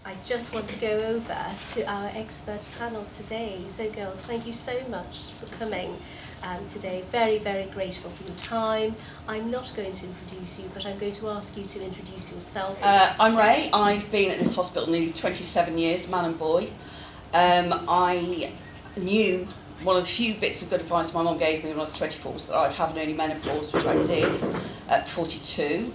I just want to go over to our expert panel today. So girls, thank you so much for coming today. Very, very grateful for your time. I'm not going to introduce you, but I'm going to ask you to introduce yourself. I'm Ray. I've been at this hospital nearly 27 years, man and boy. I knew one of the few bits of good advice my mum gave me when I was 24 was that I'd have an early menopause, which I did at 42.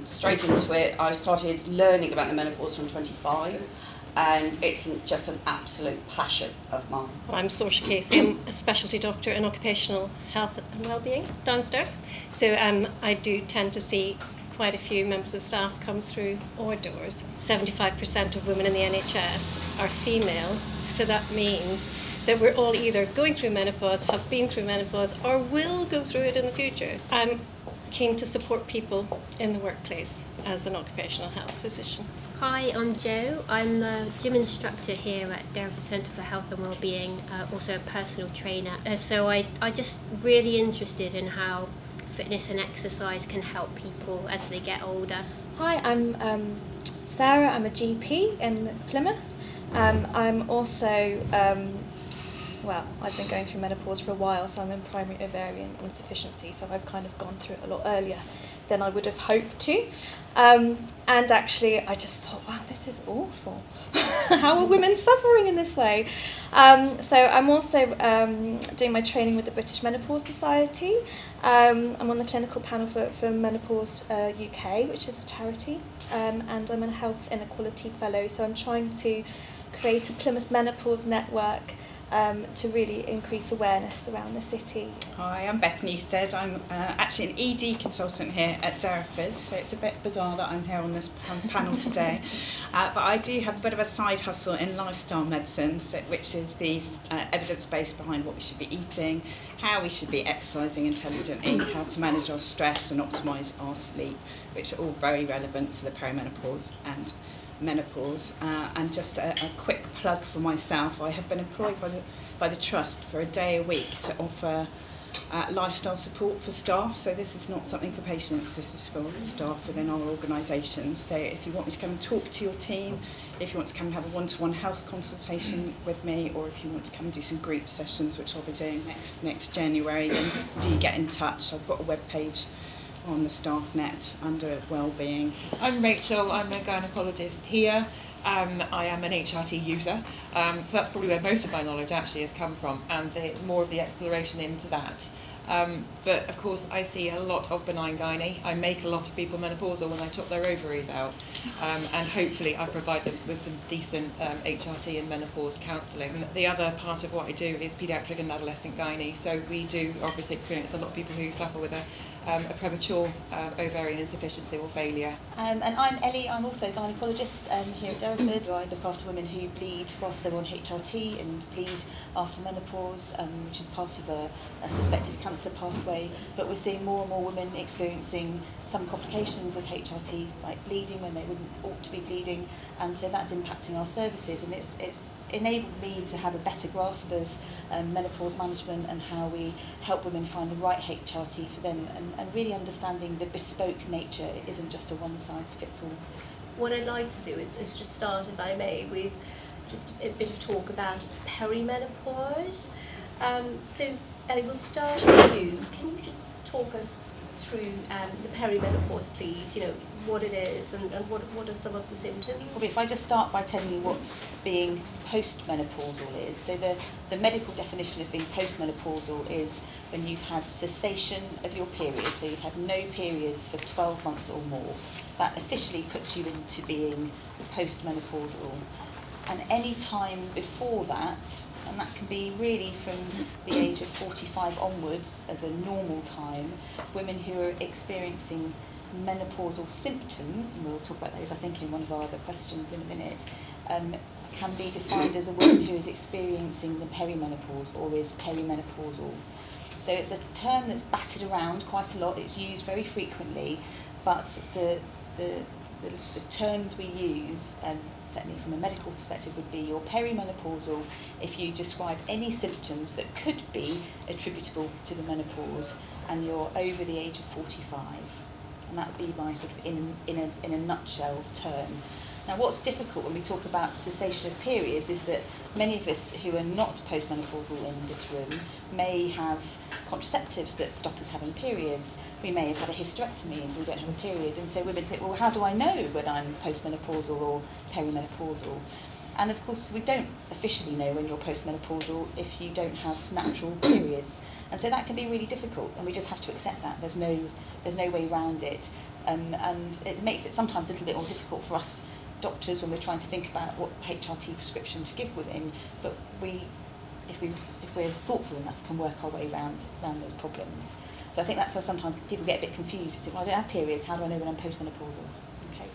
Straight into it, I started learning about the menopause from 25, and it's just an absolute passion of mine. I'm Saoirse Casey. I'm a specialty doctor in occupational health and wellbeing downstairs. So I do tend to see quite a few members of staff come through our doors. 75% of women in the NHS are female, so that means that we're all either going through menopause, have been through menopause, or will go through it in the future. I'm keen to support people in the workplace as an occupational health physician. Hi, I'm Jo. I'm a gym instructor here at Derby Centre for Health and Wellbeing, also a personal trainer. So I just really interested in how fitness and exercise can help people as they get older. Hi, I'm Sarah. I'm a GP in Plymouth. I'm also I've been going through menopause for a while, so I'm in primary ovarian insufficiency, so I've kind of gone through it a lot earlier than I would have hoped to. And actually, I just thought, wow, this is awful. How are women suffering in this way? So I'm also doing my training with the British Menopause Society. I'm on the clinical panel for Menopause UK, which is a charity, and I'm a health inequality fellow, so I'm trying to create a Plymouth menopause network to really increase awareness around the city. Hi, I'm Beth Newstead. I'm actually an ED consultant here at Derriford, so it's a bit bizarre that I'm here on this panel today. But I do have a bit of a side hustle in lifestyle medicine, which is the evidence base behind what we should be eating, how we should be exercising intelligently, how to manage our stress and optimise our sleep, which are all very relevant to the perimenopause and menopause. And just a quick plug for myself, I have been employed by the Trust for a day a week to offer lifestyle support for staff. So this is not something for patients, this is for staff within our organisation. So if you want me to come and talk to your team, if you want to come and have a one-to-one health consultation with me, or if you want to come and do some group sessions, which I'll be doing next January, then do get in touch. I've got a webpage on the staff net under wellbeing. I'm Rachel, I'm a gynaecologist here. I am an HRT user, so that's probably where most of my knowledge actually has come from, and more of the exploration into that. But of course I see a lot of benign gynae. I make a lot of people menopausal when I chop their ovaries out, and hopefully I provide them with some decent HRT and menopause counselling. And the other part of what I do is paediatric and adolescent gynae, so we do obviously experience a lot of people who suffer with a premature ovarian insufficiency or failure. And I'm Ellie, I'm also a gynaecologist here at Derriford. I look after women who bleed whilst they're on HRT and bleed after menopause, which is part of a suspected cancer pathway. But we're seeing more and more women experiencing some complications of HRT, like bleeding when they wouldn't ought to be bleeding, and so that's impacting our services, and it's enabled me to have a better grasp of menopause management and how we help women find the right HRT for them, and really understanding the bespoke nature. It isn't just a one-size-fits-all. What I'd like to do is just start, if I may, with just a bit of talk about perimenopause. So Ellie, we'll start with you. Can you just talk us through the perimenopause, please? You know, what it is and what are some of the symptoms? Well, if I just start by telling you what being postmenopausal is. So the medical definition of being postmenopausal is when you've had cessation of your period, so you've had no periods for 12 months or more. That officially puts you into being postmenopausal. And any time before that, and that can be really from the age of 45 onwards as a normal time, women who are experiencing menopausal symptoms, and we'll talk about those I think in one of our other questions in a minute, can be defined as a woman who is experiencing the perimenopause or is perimenopausal. So it's a term that's batted around quite a lot, it's used very frequently, but the terms we use, certainly from a medical perspective, would be you're perimenopausal if you describe any symptoms that could be attributable to the menopause and you're over the age of 45. And that would be my sort of, in a nutshell term. Now, what's difficult when we talk about cessation of periods is that many of us who are not postmenopausal in this room may have contraceptives that stop us having periods. We may have had a hysterectomy so we don't have a period. And so women think, well, how do I know when I'm postmenopausal or perimenopausal? And of course, we don't officially know when you're postmenopausal if you don't have natural periods. And so that can be really difficult, and we just have to accept that. There's no way around it. And it makes it sometimes a little bit more difficult for us doctors when we're trying to think about what HRT prescription to give women, but if we're thoughtful enough, can work our way around those problems. So I think that's why sometimes people get a bit confused. They think, well, I don't have periods, how do I know when I'm postmenopausal? Okay.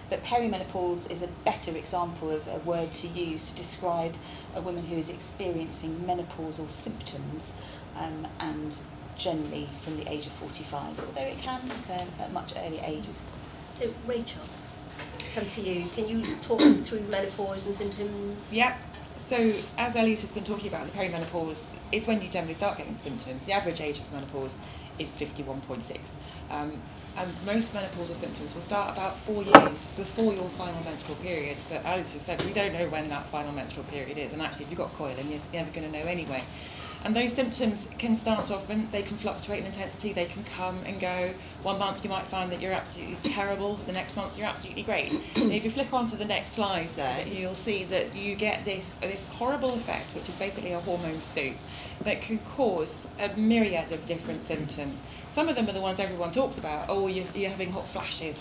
But perimenopause is a better example of a word to use to describe a woman who is experiencing menopausal symptoms, and generally from the age of 45, although it can occur at much earlier ages. So, Rachel, come to you. Can you talk us through menopause and symptoms? Yep. So, as Ellie's has been talking about, the perimenopause is when you generally start getting symptoms. The average age of menopause is 51.6. And most menopausal symptoms will start about 4 years before your final menstrual period. But Alice just said, we don't know when that final menstrual period is. And actually, if you've got coil, then you're never going to know anyway. And those symptoms can start often, they can fluctuate in intensity, they can come and go. 1 month you might find that you're absolutely terrible, the next month you're absolutely great. And if you flick on to the next slide there, you'll see that you get this horrible effect, which is basically a hormone soup, that can cause a myriad of different symptoms. Some of them are the ones everyone talks about. Oh, you're having hot flashes.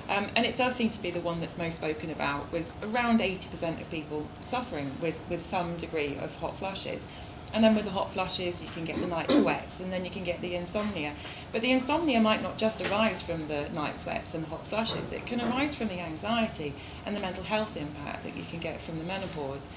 And it does seem to be the one that's most spoken about, with around 80% of people suffering with some degree of hot flashes. And then with the hot flushes, you can get the night sweats, and then you can get the insomnia. But the insomnia might not just arise from the night sweats and the hot flushes. It can arise from the anxiety and the mental health impact that you can get from the menopause.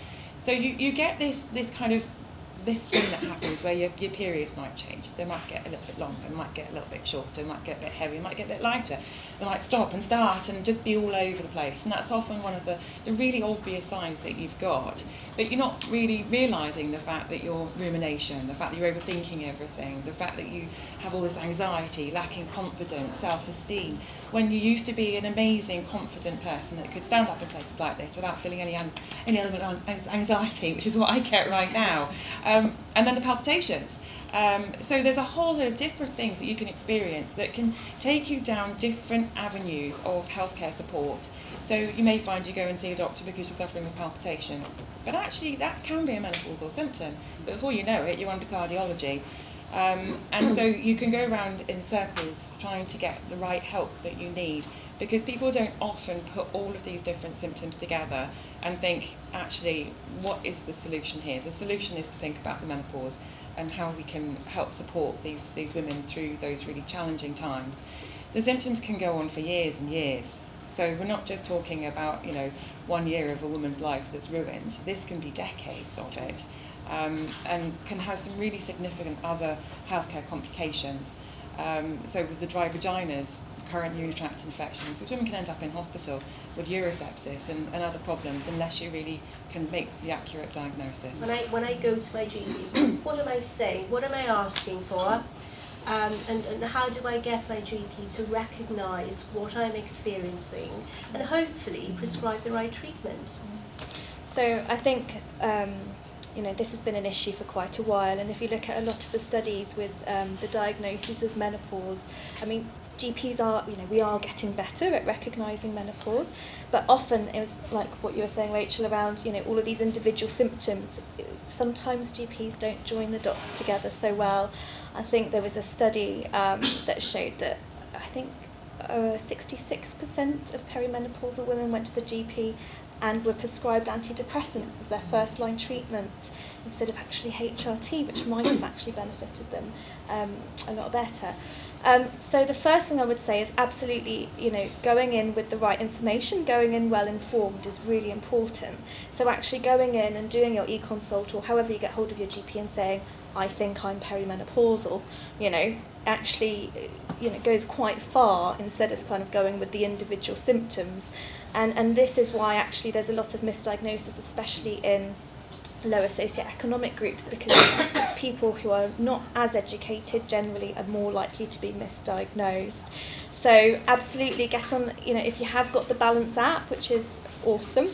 So you get this thing that happens where your periods might change. They might get a little bit longer, they might get a little bit shorter, they might get a bit heavier, they might get a bit lighter. They might stop and start and just be all over the place. And that's often one of the really obvious signs that you've got. But you're not really realising the fact that you're rumination, the fact that you're overthinking everything, the fact that you have all this anxiety, lacking confidence, self-esteem, when you used to be an amazing, confident person that could stand up in places like this without feeling any element of anxiety, which is what I get right now. And then the palpitations. So there's a whole lot of different things that you can experience that can take you down different avenues of healthcare support. So you may find you go and see a doctor because you're suffering with palpitations, but actually that can be a menopausal symptom. But before you know it, you're under cardiology. And so you can go around in circles trying to get the right help that you need, because people don't often put all of these different symptoms together and think, actually, what is the solution here? The solution is to think about the menopause and how we can help support these women through those really challenging times. The symptoms can go on for years and years. So we're not just talking about 1 year of a woman's life that's ruined. This can be decades of it, and can have some really significant other healthcare complications. So with the dry vaginas, current urinary tract infections, which women can end up in hospital with urosepsis and other problems unless you really can make the accurate diagnosis. When I go to my GP, what am I saying? What am I asking for? And how do I get my GP to recognise what I'm experiencing and hopefully prescribe the right treatment? So I think this has been an issue for quite a while, and if you look at a lot of the studies with the diagnosis of menopause, GPs are, we are getting better at recognising menopause, but often it was like what you were saying, Rachel, around, all of these individual symptoms. Sometimes GPs don't join the dots together so well. I think there was a study that showed that 66% of perimenopausal women went to the GP and were prescribed antidepressants as their first-line treatment instead of actually HRT, which might have actually benefited them a lot better. So the first thing I would say is absolutely, going in with the right information, going in well informed is really important. So actually going in and doing your e-consult or however you get hold of your GP and saying, I think I'm perimenopausal, actually, goes quite far instead of kind of going with the individual symptoms. And this is why actually there's a lot of misdiagnosis, especially in lower socioeconomic groups, because people who are not as educated generally are more likely to be misdiagnosed. So absolutely get on, if you have got the Balance app, which is awesome,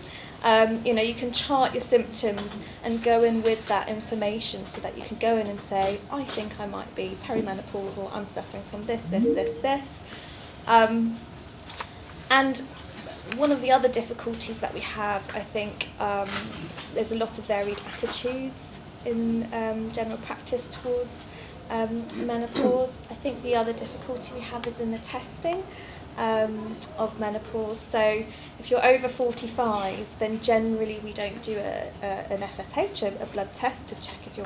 you can chart your symptoms and go in with that information so that you can go in and say, I think I might be perimenopausal, I'm suffering from this. And one of the other difficulties that we have, I think, there's a lot of varied attitudes in general practice towards menopause. I think the other difficulty we have is in the testing of menopause. So if you're over 45, then generally we don't do an FSH, a blood test to check if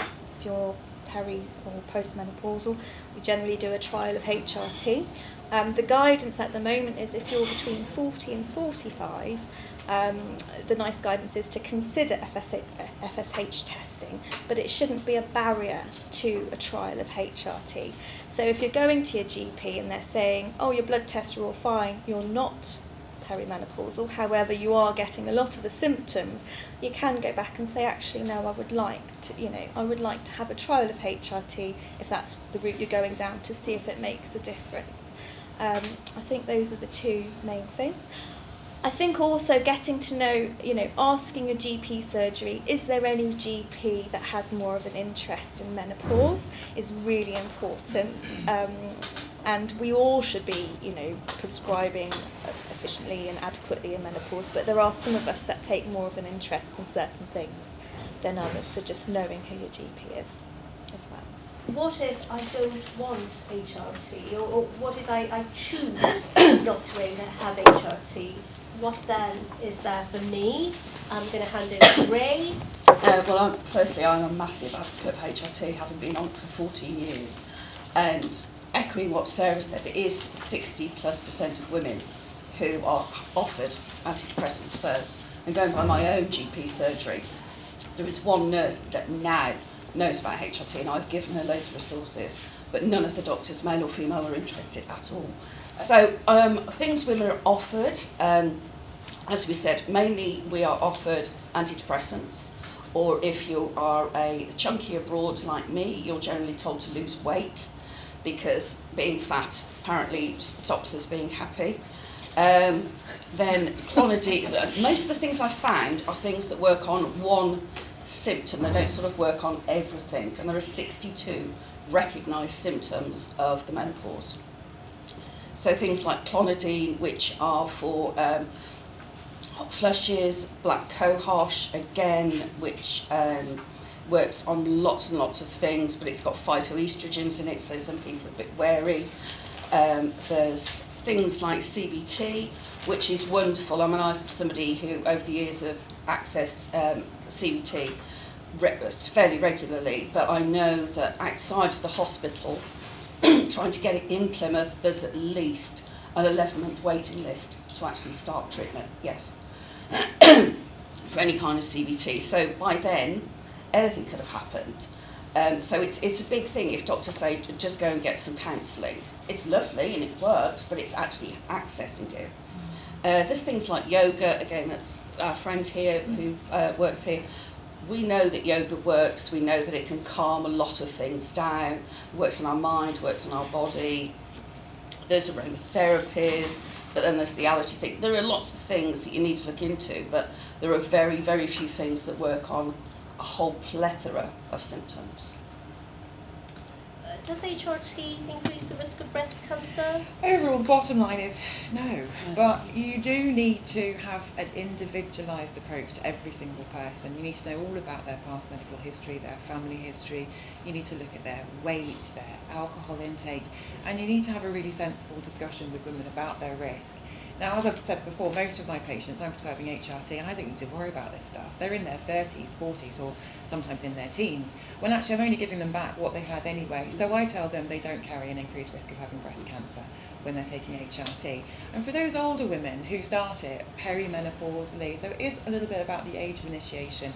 you're peri or postmenopausal. We generally do a trial of HRT. The guidance at the moment is if you're between 40 and 45, the nice guidance is to consider FSH testing, but it shouldn't be a barrier to a trial of HRT. So if you're going to your GP and they're saying, oh, your blood tests are all fine, you're not perimenopausal, however you are getting a lot of the symptoms, you can go back and say, actually, no, I would like to have a trial of HRT if that's the route you're going down, to see if it makes a difference. I think those are the two main things. I think also getting to know, asking a GP surgery, is there any GP that has more of an interest in menopause, is really important. And we all should be, prescribing efficiently and adequately in menopause, but there are some of us that take more of an interest in certain things than others, so just knowing who your GP is as well. What if I don't want HRT, or what if I choose not to have HRT? What then is there for me? I'm going to hand over to Ray. Firstly, I'm a massive advocate of HRT, having been on it for 14 years. And echoing what Sarah said, it is 60+% of women who are offered antidepressants first. And going by my own GP surgery, there is one nurse that now knows about HRT, and I've given her loads of resources, but none of the doctors, male or female, are interested at all. So things women are offered, as we said, mainly we are offered antidepressants, or if you are a chunkier broad like me, you're generally told to lose weight, because being fat apparently stops us being happy. Then clonidine, most of the things I've found are things that work on one symptom. They don't sort of work on everything, and there are 62 recognised symptoms of the menopause. So things like clonidine, which are for hot flushes, black cohosh, again, which works on lots and lots of things, but it's got phytoestrogens in it, so some people are a bit wary. There's things like CBT, which is wonderful. I mean, I'm somebody who, over the years, have accessed CBT fairly regularly, but I know that outside of the hospital, trying to get it in Plymouth, there's at least an 11-month waiting list to actually start treatment, yes, for any kind of CBT. So by then, anything could have happened. So it's a big thing if doctors say, just go and get some counselling. It's lovely and it works, but it's actually accessing it. There's things like yoga, again, that's our friend here who works here. We know that yoga works, we know that it can calm a lot of things down, it works on our mind, works on our body. There's aromatherapies, but then there's the allergy thing. There are lots of things that you need to look into, but there are very, very few things that work on a whole plethora of symptoms. Does HRT increase the risk of breast cancer? Overall, the bottom line is no, but you do need to have an individualised approach to every single person. You need to know all about their past medical history, their family history. You need to look at their weight, their alcohol intake, and you need to have a really sensible discussion with women about their risk. Now, as I've said before, most of my patients, I'm prescribing HRT, and I don't need to worry about this stuff. They're in their 30s, 40s, or sometimes in their teens, when actually I'm only giving them back what they had anyway. So I tell them they don't carry an increased risk of having breast cancer when they're taking HRT. And for those older women who start it perimenopausally, so it is a little bit about the age of initiation,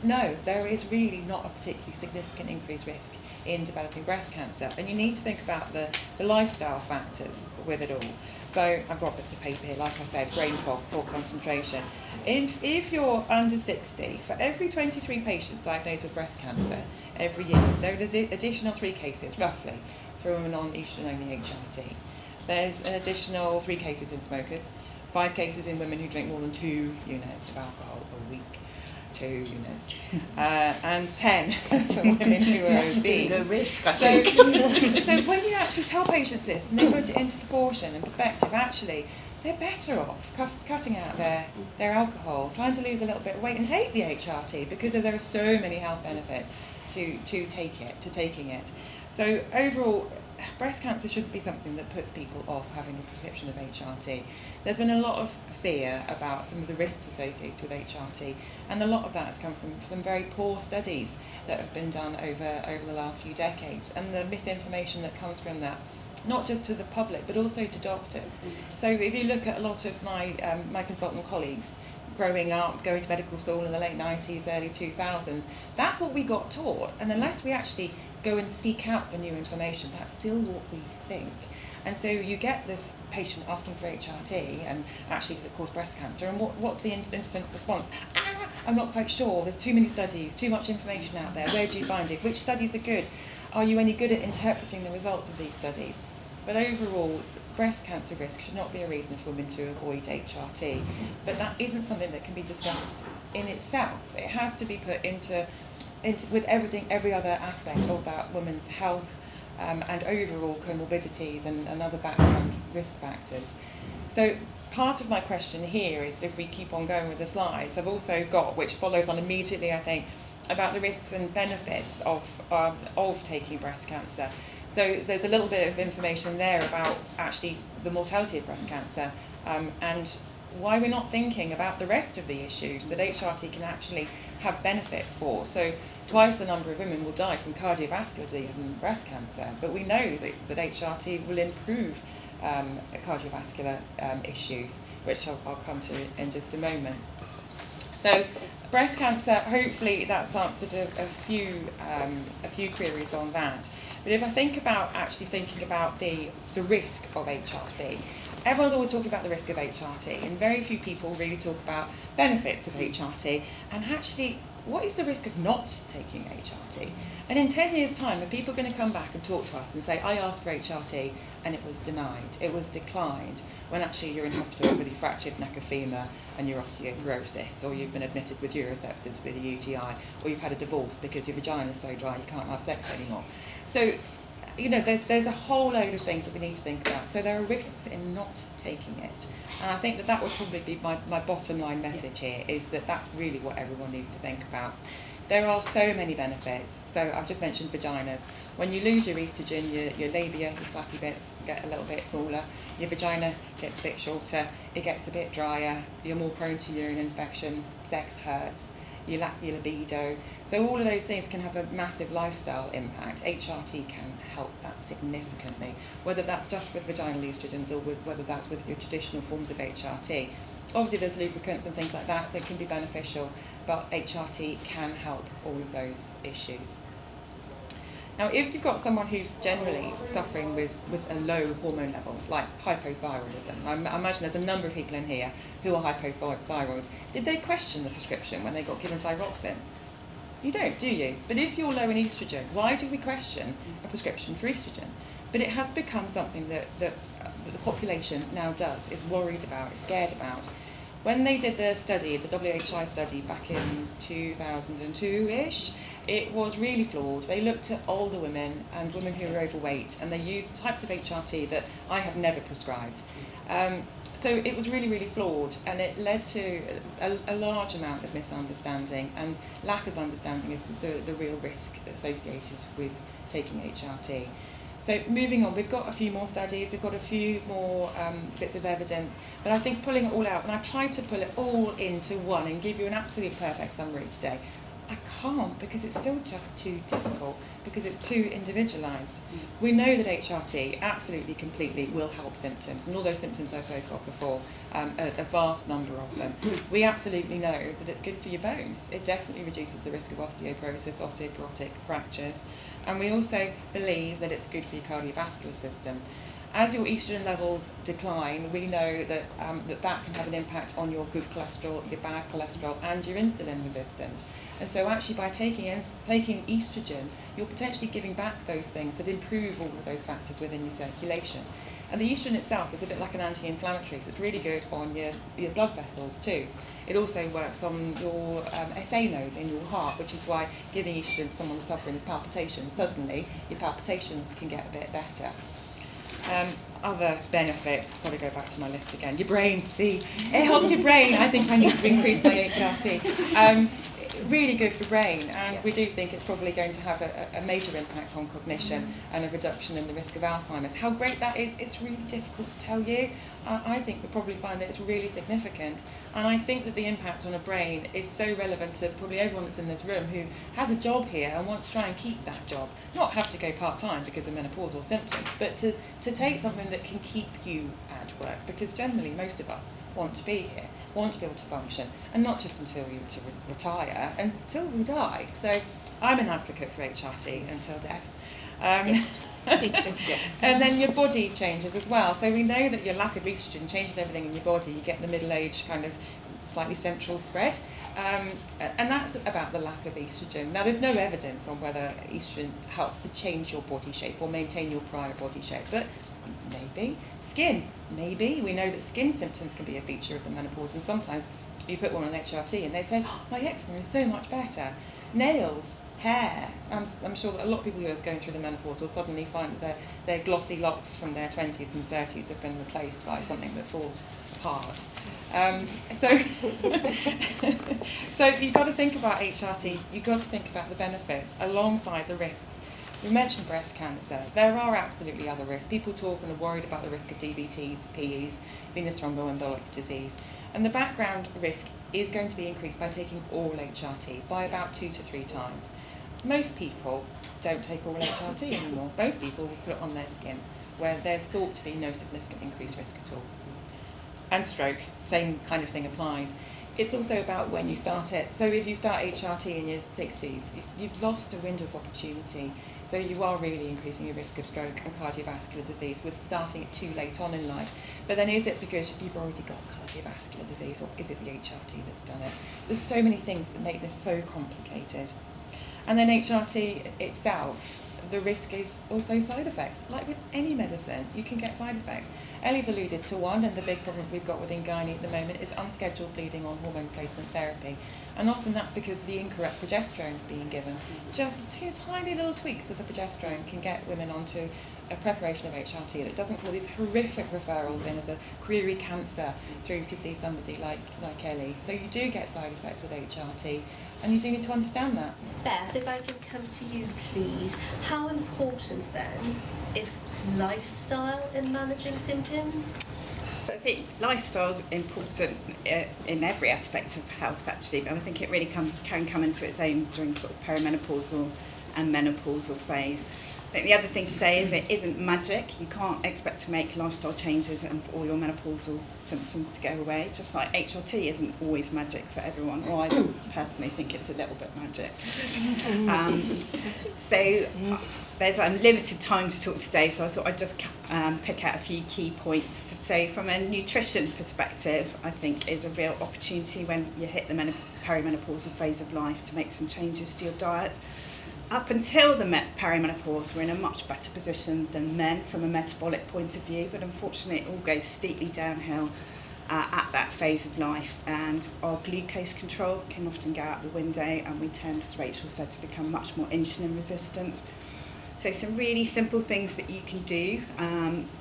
no, there is really not a particularly significant increased risk in developing breast cancer. And you need to think about the lifestyle factors with it all. So I've got bits of paper here, like I said, brain fog, poor concentration. If you're under 60, for every 23 patients diagnosed with breast cancer every year, there is additional 3 cases, roughly, for women on estrogen-only HRT. There's an additional 3 cases in smokers, 5 cases in women who drink more than 2 units of alcohol a week. 2 units, and 10 for women who are obese. No risk, I think. So when you actually tell patients this and they put it into proportion and perspective, actually they're better off cutting out their alcohol, trying to lose a little bit of weight and take the HRT, because there are so many health benefits to taking it. So overall, breast cancer shouldn't be something that puts people off having a prescription of HRT. There's been a lot of fear about some of the risks associated with HRT, and a lot of that has come from some very poor studies that have been done over the last few decades, and the misinformation that comes from that, not just to the public but also to doctors. So if you look at a lot of my consultant colleagues growing up, going to medical school in the late 90s, early 2000s, that's what we got taught, and unless we actually go and seek out the new information, that's still what we think. And so you get this patient asking for HRT, and actually does it cause breast cancer, and what's the instant response? I'm not quite sure, there's too many studies, too much information out there, where do you find it, which studies are good, are you any good at interpreting the results of these studies? But overall, breast cancer risk should not be a reason for women to avoid HRT, but that isn't something that can be discussed in itself. It has to be put into with every other aspect of that woman's health, and overall comorbidities and other background risk factors. So part of my question here is, if we keep on going with the slides, I've also got, which follows on immediately, I think, about the risks and benefits of taking breast cancer. So there's a little bit of information there about actually the mortality of breast cancer, and why we're not thinking about the rest of the issues that HRT can actually have benefits for. So twice the number of women will die from cardiovascular disease than breast cancer, but we know that HRT will improve cardiovascular issues, which I'll come to in just a moment. So breast cancer, hopefully that's answered a few queries on that. But if I think about thinking about the risk of HRT, everyone's always talking about the risk of HRT, and very few people really talk about benefits of HRT, and actually, what is the risk of not taking HRT? And in 10 years' time, are people going to come back and talk to us and say, I asked for HRT and it was denied, it was declined, when actually you're in hospital with your fractured neck of femur and your osteoporosis, or you've been admitted with urosepsis with a UTI, or you've had a divorce because your vagina is so dry you can't have sex anymore. So, there's a whole load of things that we need to think about. So there are risks in not taking it. And I think that would probably be my bottom line message here, is that that's really what everyone needs to think about. There are so many benefits. So I've just mentioned vaginas. When you lose your estrogen, your labia, your flappy bits get a little bit smaller, your vagina gets a bit shorter, it gets a bit drier, you're more prone to urine infections, sex hurts, you lack your libido. So all of those things can have a massive lifestyle impact. HRT can help that significantly, whether that's just with vaginal estrogens or whether that's with your traditional forms of HRT. Obviously there's lubricants and things like that that can be beneficial, but HRT can help all of those issues. Now, if you've got someone who's generally suffering with a low hormone level, like hypothyroidism, I imagine there's a number of people in here who are hypothyroid. Did they question the prescription when they got given thyroxine? You don't, do you? But if you're low in estrogen, why do we question a prescription for estrogen? But it has become something that the population now does, is worried about, is scared about. When they did the study, the WHI study back in 2002-ish, it was really flawed. They looked at older women and women who were overweight, and they used types of HRT that I have never prescribed. So it was really, really flawed, and it led to a large amount of misunderstanding and lack of understanding of the real risk associated with taking HRT. So moving on, we've got a few more studies, we've got a few more bits of evidence, but I think pulling it all out, and I tried to pull it all into one and give you an absolute perfect summary today. I can't, because it's still just too difficult, because it's too individualised. We know that HRT absolutely, completely will help symptoms, and all those symptoms I spoke of before, a vast number of them. We absolutely know that it's good for your bones. It definitely reduces the risk of osteoporosis, osteoporotic fractures, and we also believe that it's good for your cardiovascular system. As your estrogen levels decline, we know that that can have an impact on your good cholesterol, your bad cholesterol, and your insulin resistance. And so actually by taking oestrogen, you're potentially giving back those things that improve all of those factors within your circulation. And the oestrogen itself is a bit like an anti-inflammatory, so it's really good on your blood vessels too. It also works on your SA node in your heart, which is why giving oestrogen to someone suffering with palpitations, suddenly your palpitations can get a bit better. Other benefits, probably go back to my list again. Your brain, see, it helps your brain. I think I need to increase my HRT. Really good for brain, and we do think it's probably going to have a major impact on cognition and a reduction in the risk of Alzheimer's. How great that is, it's really difficult to tell you. I think we'll probably find that it's really significant, and I think that the impact on a brain is so relevant to probably everyone that's in this room who has a job here and wants to try and keep that job. Not have to go part-time because of menopausal symptoms, but to take something that can keep you at work, because generally most of us want to be here, want to be able to function, and not just until you retire, until we die. So I'm an advocate for HRT until death. Yes, me too. Yes. And then your body changes as well. So we know that your lack of estrogen changes everything in your body. You get the middle-aged kind of slightly central spread. And that's about the lack of estrogen. Now, there's no evidence on whether estrogen helps to change your body shape or maintain your prior body shape, but maybe. Skin, maybe. We know that skin symptoms can be a feature of the menopause, and sometimes you put one on HRT and they say, oh, my eczema is so much better. Nails, hair. I'm sure that a lot of people who are going through the menopause will suddenly find that their glossy locks from their 20s and 30s have been replaced by something that falls apart. So you've got to think about HRT, you've got to think about the benefits alongside the risks. We mentioned breast cancer. There are absolutely other risks. People talk and are worried about the risk of DVTs, PEs, venous thromboembolic disease. And the background risk is going to be increased by taking all HRT by about 2 to 3 times. Most people don't take all HRT anymore. Most people will put it on their skin, where there's thought to be no significant increased risk at all. And stroke, same kind of thing applies. It's also about when you start it. So if you start HRT in your 60s, you've lost a window of opportunity. So you are really increasing your risk of stroke and cardiovascular disease with starting it too late on in life. But then is it because you've already got cardiovascular disease, or is it the HRT that's done it? There's so many things that make this so complicated. And then HRT itself, the risk is also side effects. Like with any medicine, you can get side effects. Ellie's alluded to one, and the big problem we've got within gynae at the moment is unscheduled bleeding on hormone replacement therapy. And often that's because the incorrect progesterone is being given. Just 2 tiny little tweaks of the progesterone can get women onto a preparation of HRT that doesn't cause these horrific referrals in as a query cancer through to see somebody like Ellie. So you do get side effects with HRT, and you do need to understand that. Beth, if I can come to you, please. How important then is lifestyle in managing symptoms? So I think lifestyle's important in every aspect of health, actually, but I think it really can come into its own during sort of perimenopausal and menopausal phase. I think the other thing to say is it isn't magic. You can't expect to make lifestyle changes and for all your menopausal symptoms to go away, just like HRT isn't always magic for everyone, or I personally think it's a little bit magic. There's limited time to talk today, so I thought I'd just pick out a few key points. So from a nutrition perspective, I think is a real opportunity when you hit the perimenopausal phase of life to make some changes to your diet. Up until the perimenopause, we're in a much better position than men from a metabolic point of view, but unfortunately it all goes steeply downhill at that phase of life, and our glucose control can often go out the window, and we tend, as Rachel said, to become much more insulin resistant. So some really simple things that you can do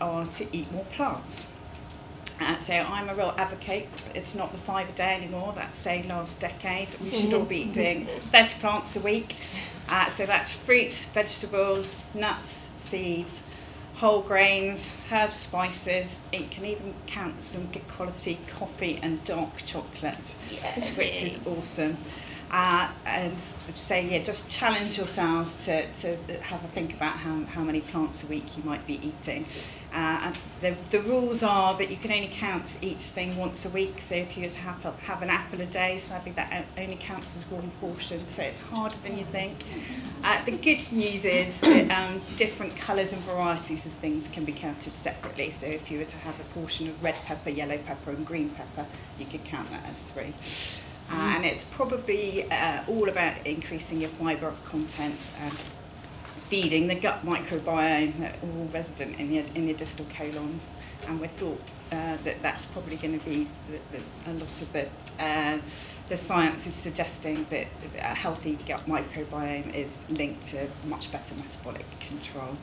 are to eat more plants. So I'm a real advocate. It's not the 5 a day anymore. That's, say, last decade. We should all be eating 30 plants a week. So that's fruits, vegetables, nuts, seeds, whole grains, herbs, spices. You can even count some good quality coffee and dark chocolate, which is awesome. And so, just challenge yourselves to have a think about how many plants a week you might be eating. And the rules are that you can only count each thing once a week. So if you were to have an apple a day, sadly that only counts as one portion. So it's harder than you think. The good news is that different colours and varieties of things can be counted separately. So if you were to have a portion of red pepper, yellow pepper and green pepper, you could count that as 3. And it's probably all about increasing your fibre content and feeding the gut microbiome that are all resident in your distal colons. And we thought that that's probably going to be a lot of the science is suggesting that a healthy gut microbiome is linked to much better metabolic control.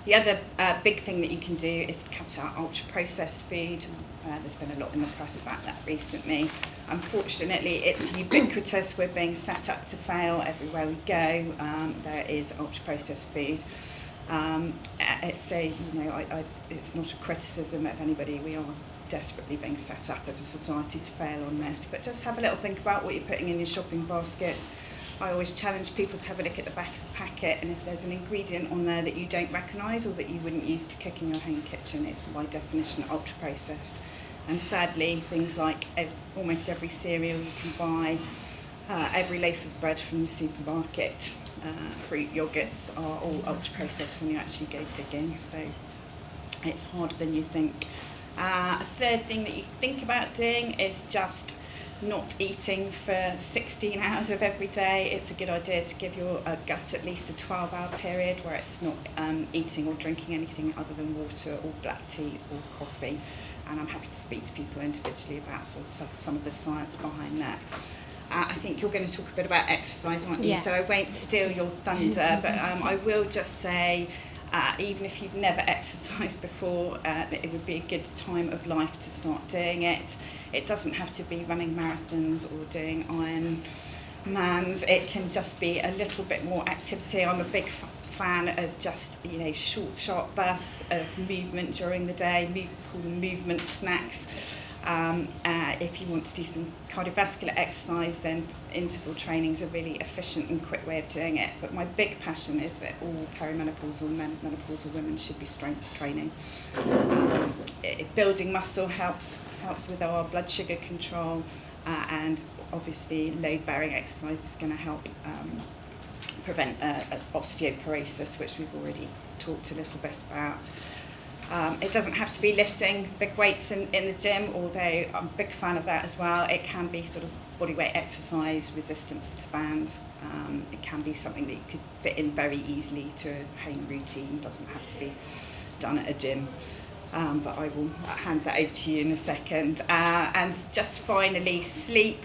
The other big thing that you can do is cut out ultra-processed food. There's been a lot in the press about that recently. Unfortunately, it's ubiquitous. We're being set up to fail everywhere we go. There is ultra-processed food. It's not a criticism of anybody. We are desperately being set up as a society to fail on this. But just have a little think about what you're putting in your shopping baskets. I always challenge people to have a look at the back of the packet, and if there's an ingredient on there that you don't recognise or that you wouldn't use to cook in your home kitchen, it's by definition ultra-processed. And sadly, things like almost every cereal you can buy, every loaf of bread from the supermarket, fruit, yogurts are all ultra-processed when you actually go digging, so it's harder than you think. A third thing that you think about doing is just not eating for 16 hours of every day. It's a good idea to give your gut at least a 12-hour period where it's not eating or drinking anything other than water or black tea or coffee. And I'm happy to speak to people individually about some of the science behind that. I think you're going to talk a bit about exercise, aren't you? Yeah. So I won't steal your thunder, but I will just say, even if you've never exercised before, it would be a good time of life to start doing it. It doesn't have to be running marathons or doing Ironmans. It can just be a little bit more activity. I'm a big fan of just short, sharp bursts of movement during the day. Call them movement snacks. If you want to do some cardiovascular exercise, then interval training is a really efficient and quick way of doing it. But my big passion is that all perimenopausal men, menopausal women should be strength training. Building muscle helps with our blood sugar control, and obviously load-bearing exercise is going to help prevent osteoporosis, which we've already talked a little bit about. It doesn't have to be lifting big weights in the gym, although I'm a big fan of that as well. It can be sort of bodyweight exercise, resistance bands. It can be something that you could fit in very easily to a home routine. It doesn't have to be done at a gym. But I will hand that over to you in a second. And just finally, sleep.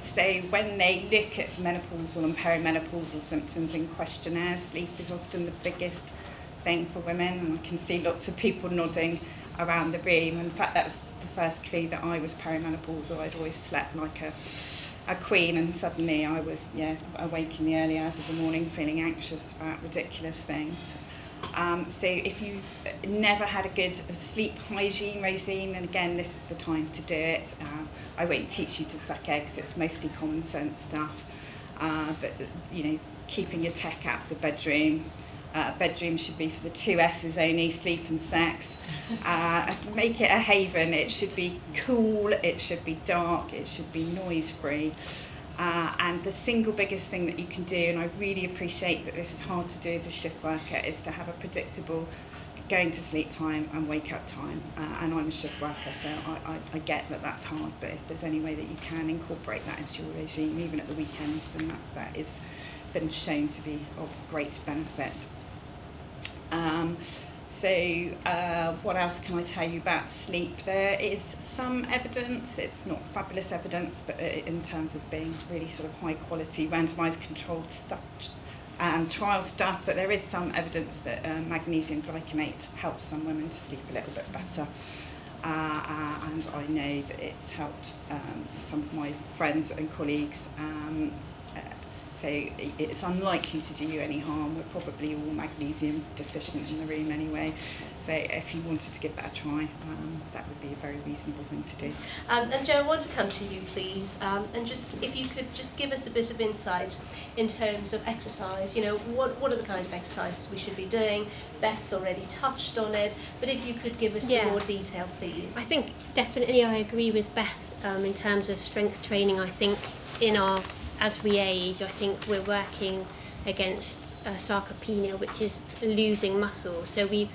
So when they look at menopausal and perimenopausal symptoms in questionnaires, sleep is often the biggest thing for women, and I can see lots of people nodding around the room. In fact, that was the first clue that I was perimenopausal. I'd always slept like a queen, and suddenly I was awake in the early hours of the morning feeling anxious about ridiculous things. So if you've never had a good sleep hygiene regime, then again, this is the time to do it. I won't teach you to suck eggs, it's mostly common sense stuff. But keeping your tech out of the bedroom. Bedroom should be for the two S's only, sleep and sex. Make it a haven. It should be cool, it should be dark, it should be noise-free. And the single biggest thing that you can do, and I really appreciate that this is hard to do as a shift worker, is to have a predictable going to sleep time and wake up time. And I'm a shift worker, so I get that that's hard, but if there's any way that you can incorporate that into your regime, even at the weekends, then that is been shown to be of great benefit. What else can I tell you about sleep? There is some evidence, it's not fabulous evidence, but in terms of being really sort of high quality randomised controlled stuff and trial stuff, but there is some evidence that magnesium glycinate helps some women to sleep a little bit better. And I know that it's helped some of my friends and colleagues. So it's unlikely to do you any harm. We're probably all magnesium deficient in the room anyway. So if you wanted to give that a try, that would be a very reasonable thing to do. And Jo, I want to come to you, please, and just if you could just give us a bit of insight in terms of exercise. What are the kind of exercises we should be doing? Beth's already touched on it, but if you could give us some more detail, please. I think definitely I agree with Beth in terms of strength training. I think as we age, I think we're working against sarcopenia, which is losing muscle. So we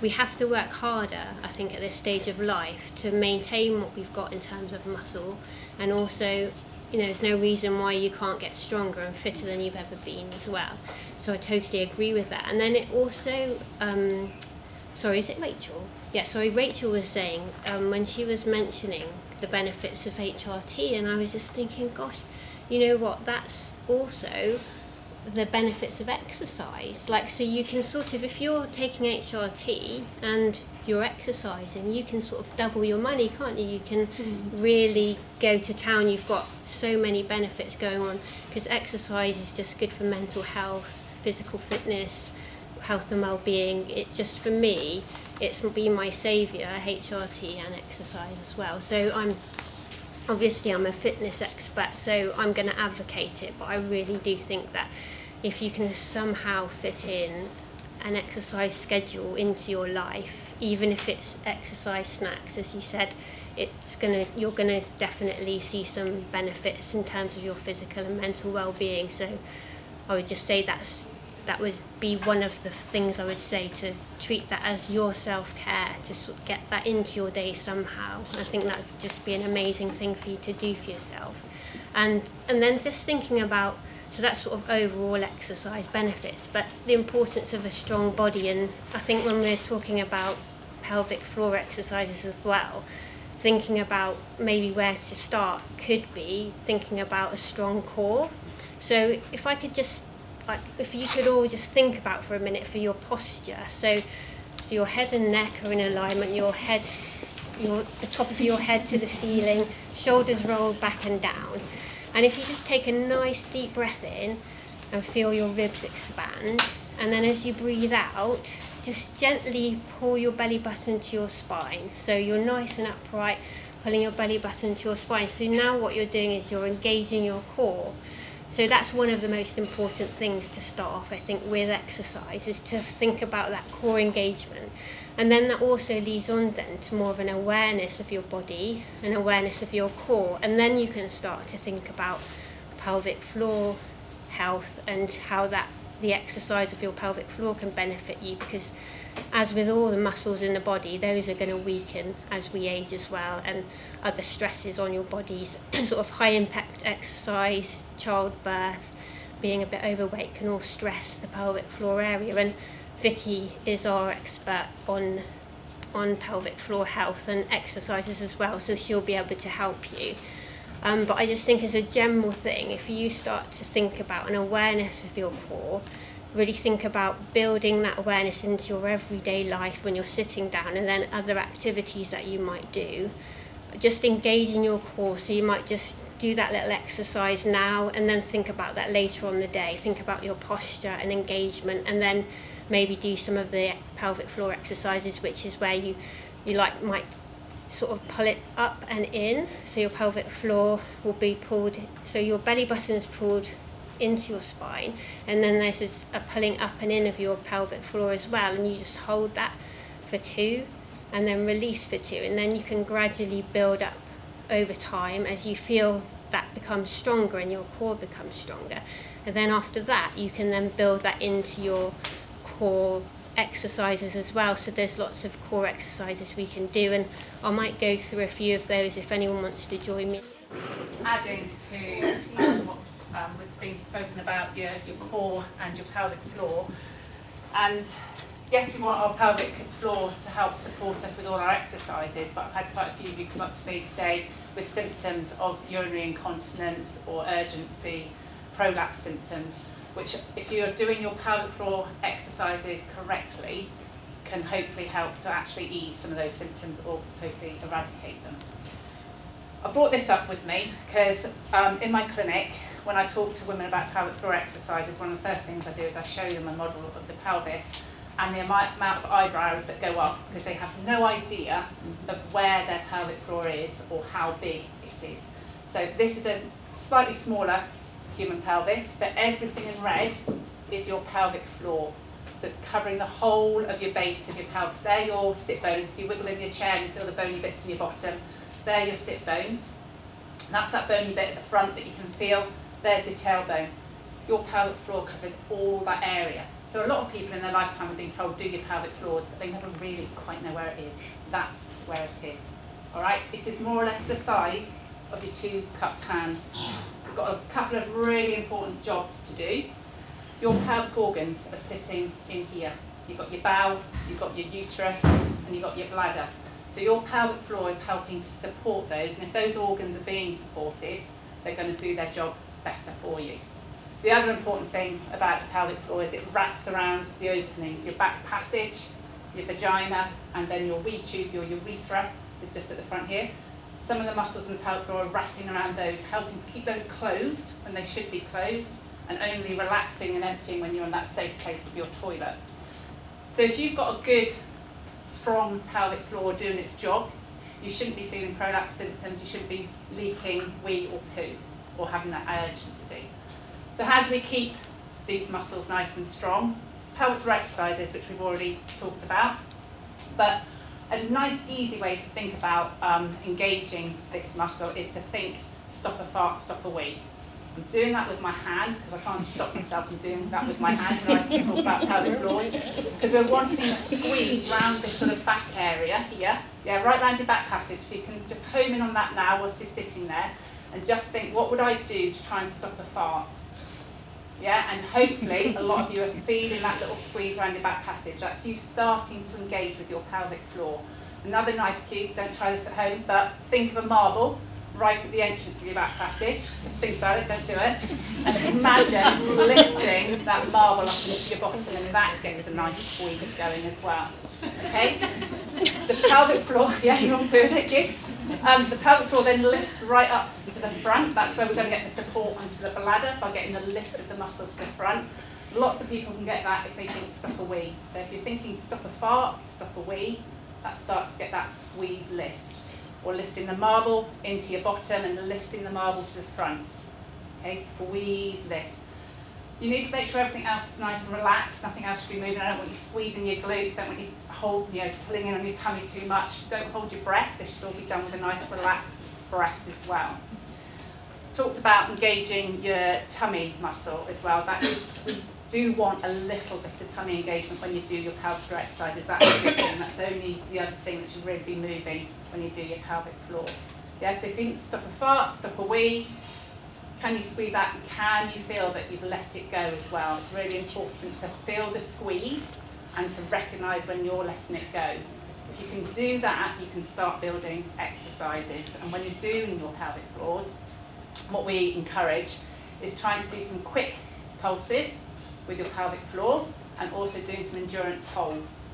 have to work harder, I think, at this stage of life to maintain what we've got in terms of muscle, and also there's no reason why you can't get stronger and fitter than you've ever been as well. So I totally agree with that. And then it also, sorry, is it Rachel? Yeah, sorry, Rachel was saying when she was mentioning the benefits of HRT, and I was just thinking, gosh, you know what, that's also the benefits of exercise. Like, so you can sort of, if you're taking HRT and you're exercising, you can sort of double your money, can't you? You can really go to town. You've got so many benefits going on, because exercise is just good for mental health, physical fitness, health and well-being. It's just, for me, it's been my saviour, HRT and exercise as well. So I'm a fitness expert, so I'm going to advocate it, but I really do think that if you can somehow fit in an exercise schedule into your life, even if it's exercise snacks, as you said, you're gonna definitely see some benefits in terms of your physical and mental well-being. So I would just say that would be one of the things I would say, to treat that as your self-care, to sort of get that into your day somehow. I think that would just be an amazing thing for you to do for yourself. And then just thinking about, so that's sort of overall exercise benefits, but the importance of a strong body. And I think when we're talking about pelvic floor exercises as well, thinking about maybe where to start could be thinking about a strong core. So if I could just, if you could all just think about for a minute for your posture. So your head and neck are in alignment, the top of your head to the ceiling, shoulders rolled back and down. And if you just take a nice deep breath in and feel your ribs expand, and then as you breathe out, just gently pull your belly button to your spine. So you're nice and upright, pulling your belly button to your spine. So now what you're doing is you're engaging your core. So that's one of the most important things to start off, I think, with exercise, is to think about that core engagement. And then that also leads on then to more of an awareness of your body, an awareness of your core. And then you can start to think about pelvic floor health and how the exercise of your pelvic floor can benefit you, because as with all the muscles in the body, those are going to weaken as we age as well, and other stresses on your bodies, sort of high impact exercise, childbirth, being a bit overweight can all stress the pelvic floor area. And Vicky is our expert on pelvic floor health and exercises as well, so she'll be able to help you. But I just think as a general thing, if you start to think about an awareness of your core, really think about building that awareness into your everyday life when you're sitting down, and then other activities that you might do, just engage in your core. So you might just do that little exercise now and then think about that later on in the day. Think about your posture and engagement, and then maybe do some of the pelvic floor exercises, which is where you might sort of pull it up and in. So your pelvic floor will be pulled, so your belly button is pulled into your spine, and then there's a pulling up and in of your pelvic floor as well, and you just hold that for 2 and then release for 2, and then you can gradually build up over time as you feel that becomes stronger and your core becomes stronger. And then after that you can then build that into your core exercises as well. So there's lots of core exercises we can do, and I might go through a few of those if anyone wants to join me. Adding to what was being spoken about, your core and your pelvic floor. And yes, we want our pelvic floor to help support us with all our exercises, but I've had quite a few of you come up to me today with symptoms of urinary incontinence or urgency, prolapse symptoms, which if you're doing your pelvic floor exercises correctly, can hopefully help to actually ease some of those symptoms or totally eradicate them. I brought this up with me because in my clinic, when I talk to women about pelvic floor exercises, one of the first things I do is I show them a model of the pelvis and the amount of eyebrows that go up, because they have no idea of where their pelvic floor is or how big it is. So this is a slightly smaller human pelvis, but everything in red is your pelvic floor. So it's covering the whole of your base of your pelvis. They're your sit bones. If you wiggle in your chair and you feel the bony bits in your bottom, they're your sit bones. That's that bony bit at the front that you can feel. There's your tailbone. Your pelvic floor covers all that area. So a lot of people in their lifetime have been told, do your pelvic floors, but they never really quite know where it is. That's where it is. All right? It is more or less the size of your 2 cupped hands. It's got a couple of really important jobs to do. Your pelvic organs are sitting in here. You've got your bowel, you've got your uterus, and you've got your bladder. So your pelvic floor is helping to support those, and if those organs are being supported, they're going to do their job better for you. The other important thing about the pelvic floor is it wraps around the openings, your back passage, your vagina, and then your wee tube, your urethra, is just at the front here. Some of the muscles in the pelvic floor are wrapping around those, helping to keep those closed when they should be closed, and only relaxing and emptying when you're in that safe place of your toilet. So if you've got a good, strong pelvic floor doing its job, you shouldn't be feeling prolapse symptoms, you shouldn't be leaking wee or poo, or having that urgency. So how do we keep these muscles nice and strong? Pelvic floor exercises, which we've already talked about, but a nice easy way to think about engaging this muscle is to think stop a fart, stop a wee. I'm doing that with my hand because I can't stop myself from doing that with my hand when I talk about pelvic floors, because we're wanting to squeeze around this sort of back area here, yeah, right round your back passage. If you can just home in on that now whilst you're sitting there and just think, what would I do to try and stop a fart? Yeah, and hopefully a lot of you are feeling that little squeeze around your back passage. That's you starting to engage with your pelvic floor. Another nice cue, don't try this at home, but think of a marble right at the entrance of your back passage. Just think about it, don't do it. And imagine lifting that marble up into your bottom, and that gets a nice squeeze going as well. Okay? The pelvic floor, yeah, you're all doing it, good. The pelvic floor then lifts right up to the front. That's where we're going to get the support onto the bladder by getting the lift of the muscle to the front. Lots of people can get that if they think stop a wee. So if you're thinking stop a fart, stop a wee, that starts to get that squeeze lift. Or lifting the marble into your bottom and lifting the marble to the front. Okay, squeeze, lift. You need to make sure everything else is nice and relaxed, nothing else should be moving. I don't want you squeezing your glutes, don't want you pulling in on your tummy too much. Don't hold your breath, this should all be done with a nice relaxed breath as well. Talked about engaging your tummy muscle as well. That is, we do want a little bit of tummy engagement when you do your pelvic floor exercises. That's a good thing. That's only the other thing that should really be moving when you do your pelvic floor. Yeah, so if you stop a fart, stop a wee, can you squeeze out, and can you feel that you've let it go as well? It's really important to feel the squeeze and to recognise when you're letting it go. If you can do that, you can start building exercises. And when you're doing your pelvic floors, what we encourage is trying to do some quick pulses with your pelvic floor and also doing some endurance holds.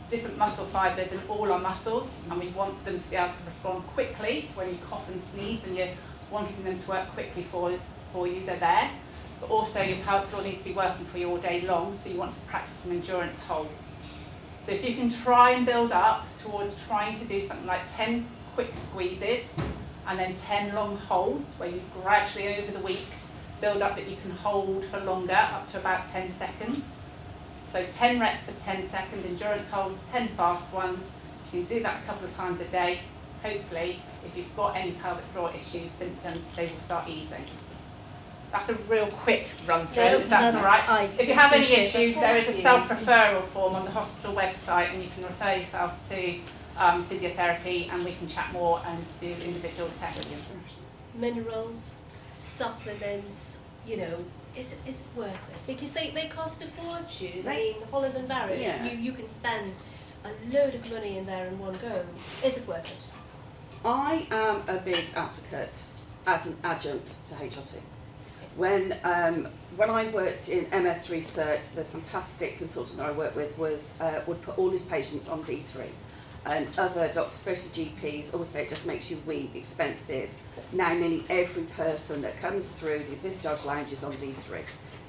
Different muscle fibres in all our muscles, and we want them to be able to respond quickly. So when you cough and sneeze and you're wanting them to work quickly for you, they're there. But also your pelvic floor needs to be working for you all day long, so you want to practice some endurance holds. So if you can try and build up towards trying to do something like 10 quick squeezes and then 10 long holds, where you gradually over the weeks build up that you can hold for longer, up to about 10 seconds. So 10 reps of 10-second endurance holds, 10 fast ones. You can do that a couple of times a day. Hopefully, if you've got any pelvic floor issues, symptoms, they will start easing. That's a real quick run through, if that's all right. If you have any issues, there is a self-referral form on the hospital website, and you can refer yourself to physiotherapy, and we can chat more and do individual tests. Minerals, supplements, is it worth it? Because they cost a fortune. I mean, Holland and Barrett, Yeah. you can spend a load of money in there in one go. Is it worth it? I am a big advocate as an adjunct to HRT. When I worked in MS research, the fantastic consultant that I worked with would put all his patients on D3. And other doctors, especially GPs, always say it just makes you weak, expensive. Now nearly every person that comes through the discharge lounge is on D3.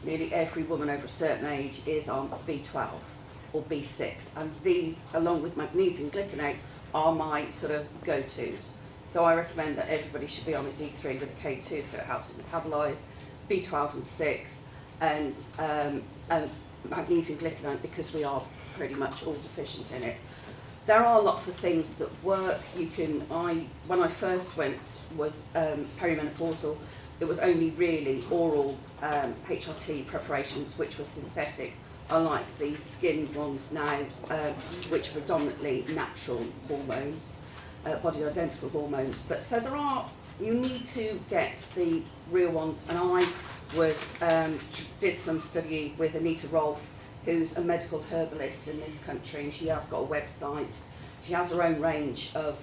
Nearly every woman over a certain age is on B12 or B6. And these, along with magnesium glycinate, are my sort of go-tos. So I recommend that everybody should be on a D3 with a K2, so it helps it metabolize, B12 and 6, and magnesium glycinate, because we are pretty much all deficient in it. There are lots of things that work. When I first went was perimenopausal. There was only really oral HRT preparations, which were synthetic, unlike the skin ones now, which are predominantly natural hormones, body identical hormones. But so there are You need to get the real ones, and I was did some study with Anita Rolfe, who's a medical herbalist in this country, and she has got a website. She has her own range of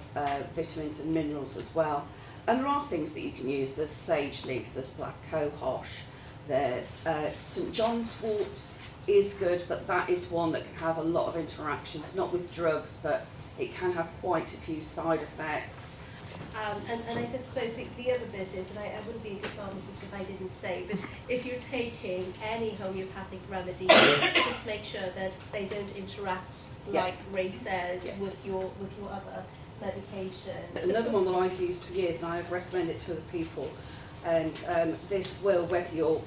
vitamins and minerals as well. And there are things that you can use. There's sage leaf, there's black cohosh, there's St John's wort is good, but that is one that can have a lot of interactions, not with drugs, but it can have quite a few side effects. And I suppose the other bit is, and I wouldn't be a good pharmacist if I didn't say, but if you're taking any homeopathic remedy, just make sure that they don't interact, like Ray says, with your other medication. Another one that I've used for years, and I've recommended it to other people, and this will, whether you're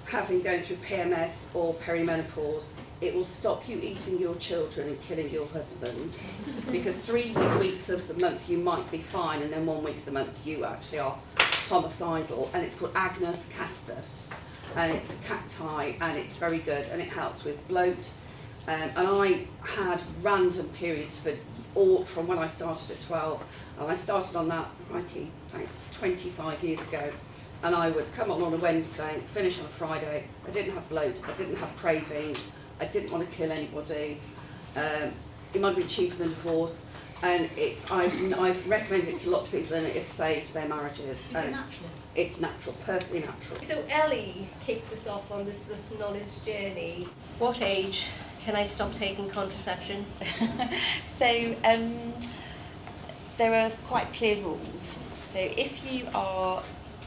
going through PMS or perimenopause, it will stop you eating your children and killing your husband, because 3 weeks of the month you might be fine, and then 1 week of the month you actually are homicidal. And it's called Agnus castus, and it's a cacti, and it's very good, and it helps with bloat. And I had random periods from when I started at 12, and I started on that, crikey, like 25 years ago. And I would come on a Wednesday, finish on a Friday. I didn't have bloat, I didn't have cravings, I didn't want to kill anybody. It might have been cheaper than divorce, and I've recommended it to lots of people, and it has saved their marriages. Is it natural? It's natural, perfectly natural. So Ellie kicked us off on this knowledge journey. What age can I stop taking contraception? So there are quite clear rules. So if you are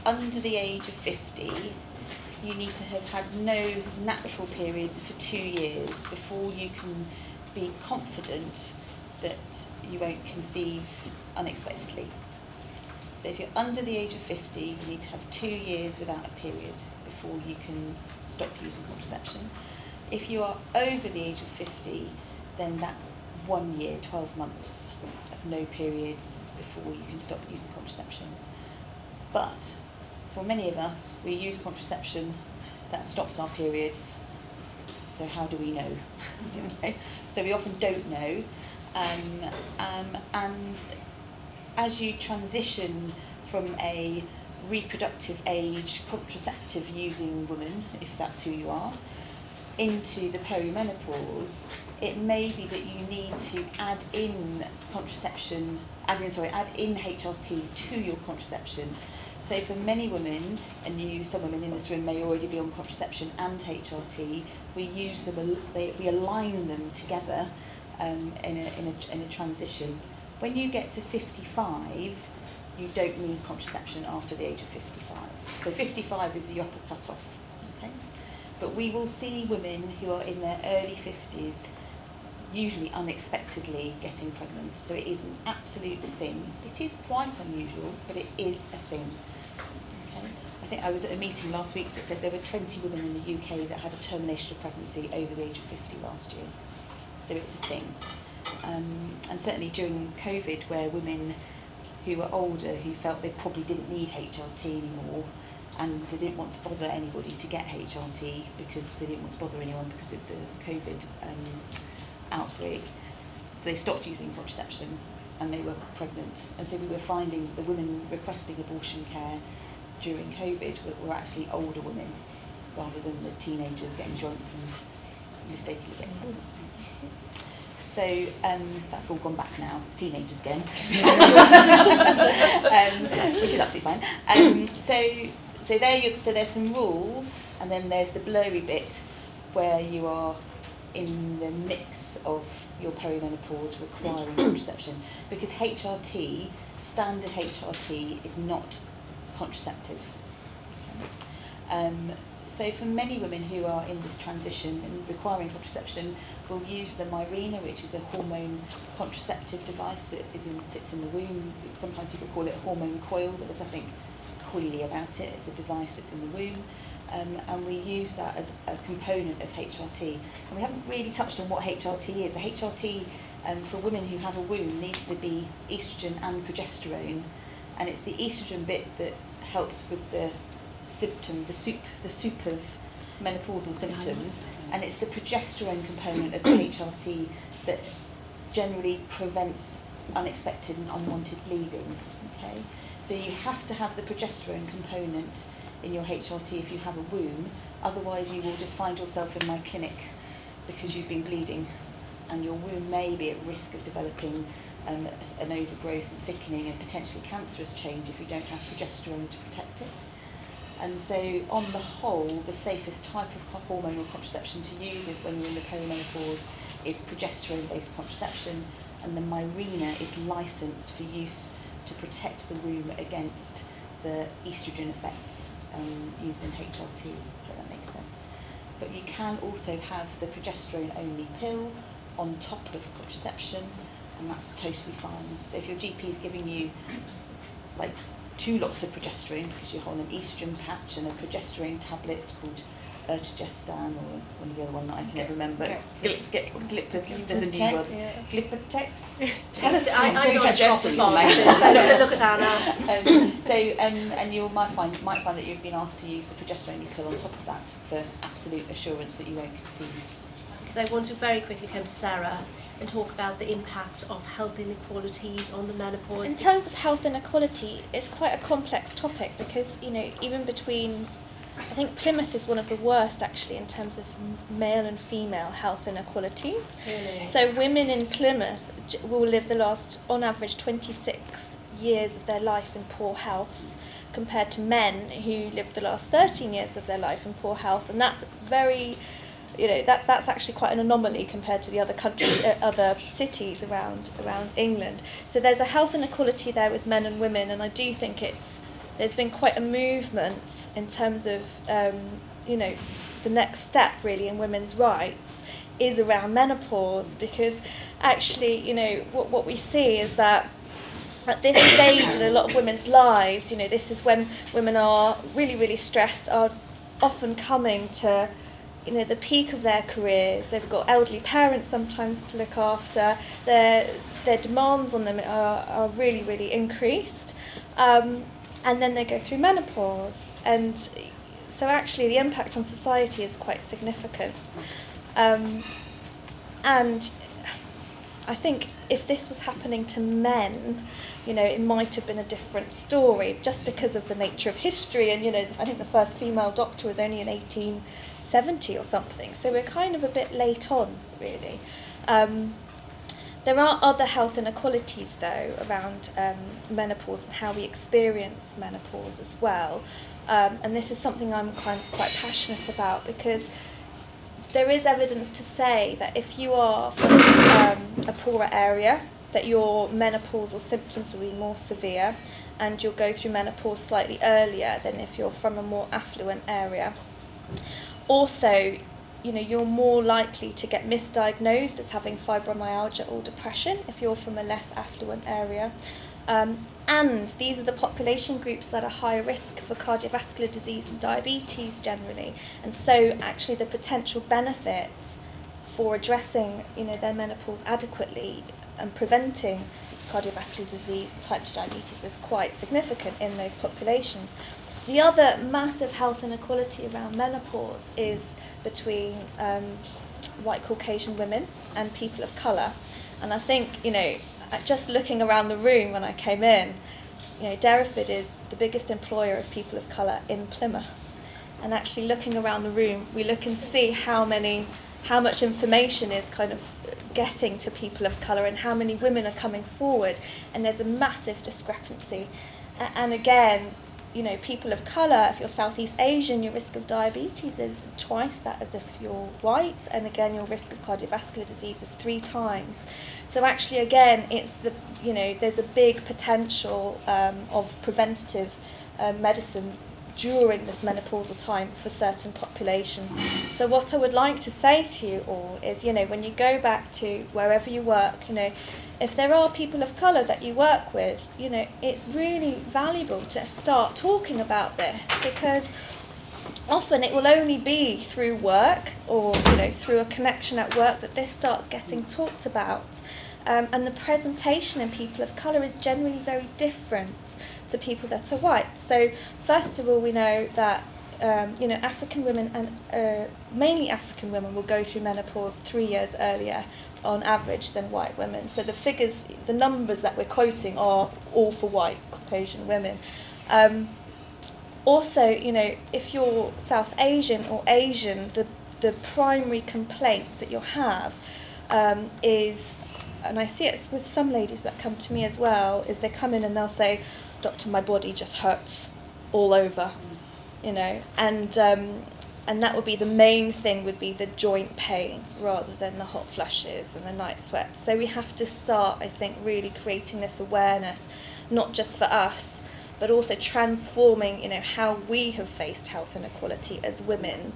under the age of 50, you need to have had no natural periods for 2 years before you can be confident that you won't conceive unexpectedly. So if you're under the age of 50, you need to have 2 years without a period before you can stop using contraception. If you are over the age of 50, then that's 1 year, 12 months of no periods before you can stop using contraception. But for many of us, we use contraception that stops our periods. So how do we know? So we often don't know. And as you transition from a reproductive age, contraceptive using woman, if that's who you are, into the perimenopause, it may be that you need to add in HRT to your contraception. So for many women, and some women in this room may already be on contraception and HRT, we use them, we align them together in a transition. When you get to 55, you don't need contraception after the age of 55. So 55 is the upper cut-off. Okay? But we will see women who are in their early 50s, usually unexpectedly getting pregnant. So it is an absolute thing. It is quite unusual, but it is a thing. Okay? I think I was at a meeting last week that said there were 20 women in the UK that had a termination of pregnancy over the age of 50 last year. So it's a thing. And certainly during COVID, where women who were older, who felt they probably didn't need HRT anymore, and they didn't want to bother anybody to get HRT because they didn't want to bother anyone because of the COVID outbreak, so they stopped using contraception and they were pregnant. And so we were finding the women requesting abortion care during COVID were actually older women rather than the teenagers getting drunk and mistakenly getting pregnant. So that's all gone back now. It's teenagers again, which is absolutely fine. So there's some rules, and then there's the blurry bit where you are in the mix of your perimenopause requiring contraception, because HRT, standard HRT, is not contraceptive. So for many women who are in this transition and requiring contraception, we'll use the Mirena, which is a hormone contraceptive device that sits in the womb. Sometimes people call it a hormone coil, but there's nothing coily about it. It's a device that's in the womb. And we use that as a component of HRT. And we haven't really touched on what HRT is. A HRT for women who have a womb needs to be estrogen and progesterone, and it's the estrogen bit that helps with the symptom, the soup of menopausal symptoms, and it's the progesterone component of the HRT that generally prevents unexpected and unwanted bleeding. Okay, so you have to have the progesterone component in your HRT if you have a womb, otherwise you will just find yourself in my clinic because you've been bleeding, and your womb may be at risk of developing an overgrowth and thickening and potentially cancerous change if you don't have progesterone to protect it. And so on the whole, the safest type of hormonal contraception to use when you're in the perimenopause is progesterone-based contraception, and the Mirena is licensed for use to protect the womb against the estrogen effects used in HRT, if that makes sense. But you can also have the progesterone-only pill on top of contraception, and that's totally fine. So if your GP is giving you like 2 lots of progesterone because you're on an estrogen patch and a progesterone tablet called Ertagestan, or one of the other one that I can never remember. There's a new word. Glipotex. Tell us. I know Progesterone. look at Anna. And you might find that you've been asked to use the progesterone pill on top of that for absolute assurance that you won't conceive. Because I want to very quickly come to Sarah and talk about the impact of health inequalities on the menopause. In terms of health inequality, it's quite a complex topic because, you know, even between, I think Plymouth is one of the worst actually in terms of male and female health inequalities. Really? So women in Plymouth will live the last, on average, 26 years of their life in poor health, compared to men who live the last 13 years of their life in poor health, and that's very, you know, that's actually quite an anomaly compared to the other other cities around England. So there's a health inequality there with men and women, and I do think there's been quite a movement in terms of, you know, the next step really in women's rights is around menopause, because actually, you know, what we see is that at this stage in a lot of women's lives, you know, this is when women are really, really stressed, are often coming to, you know, the peak of their careers. They've got elderly parents sometimes to look after. Their demands on them are really, really increased. And then they go through menopause. And so actually the impact on society is quite significant. And I think if this was happening to men, you know, it might have been a different story, just because of the nature of history. And, you know, I think the first female doctor was only in 1870 or something, so we're kind of a bit late on, really. There are other health inequalities, though, around menopause and how we experience menopause as well. And this is something I'm kind of quite passionate about, because there is evidence to say that if you are from a poorer area, that your menopausal symptoms will be more severe, and you'll go through menopause slightly earlier than if you're from a more affluent area. Also, you know, you're more likely to get misdiagnosed as having fibromyalgia or depression if you're from a less affluent area. And these are the population groups that are higher risk for cardiovascular disease and diabetes generally. And so actually the potential benefit for addressing, you know, their menopause adequately and preventing cardiovascular disease and type 2 diabetes is quite significant in those populations. The other massive health inequality around menopause is between white Caucasian women and people of colour. And I think, you know, just looking around the room when I came in, you know, Derriford is the biggest employer of people of colour in Plymouth. And actually looking around the room, we look and see how much information is kind of getting to people of colour and how many women are coming forward, and there's a massive discrepancy. And again, you know, people of colour, if you're Southeast Asian, your risk of diabetes is twice that as if you're white, and again, your risk of cardiovascular disease is 3 times. So actually, again, it's the, you know, there's a big potential of preventative medicine during this menopausal time for certain populations. So what I would like to say to you all is, you know, when you go back to wherever you work, you know, if there are people of colour that you work with, you know, it's really valuable to start talking about this, because often it will only be through work or, you know, through a connection at work that this starts getting talked about. And the presentation in people of colour is generally very different to people that are white. So first of all, we know that you know, African women and mainly African women will go through menopause 3 years earlier on average than white women. So the figures, the numbers that we're quoting are all for white Caucasian women. Also, you know, if you're South Asian or Asian, the primary complaint that you'll have is, and I see it with some ladies that come to me as well, is they come in and they'll say, "Doctor, my body just hurts all over," you know, and that would be the main thing, would be the joint pain rather than the hot flushes and the night sweats. So we have to start, I think, really creating this awareness, not just for us, but also transforming, you know, how we have faced health inequality as women,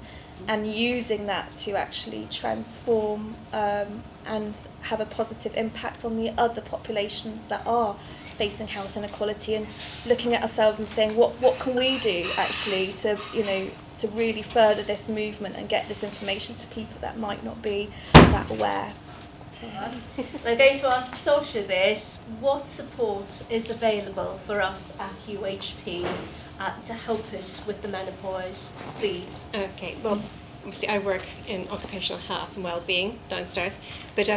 and using that to actually transform and have a positive impact on the other populations that are facing health inequality, and looking at ourselves and saying, what can we do actually to, you know, to really further this movement and get this information to people that might not be that aware. I'm going to ask Sasha this: what support is available for us at UHP to help us with the menopause, please? Okay, well, obviously I work in occupational health and well-being downstairs, but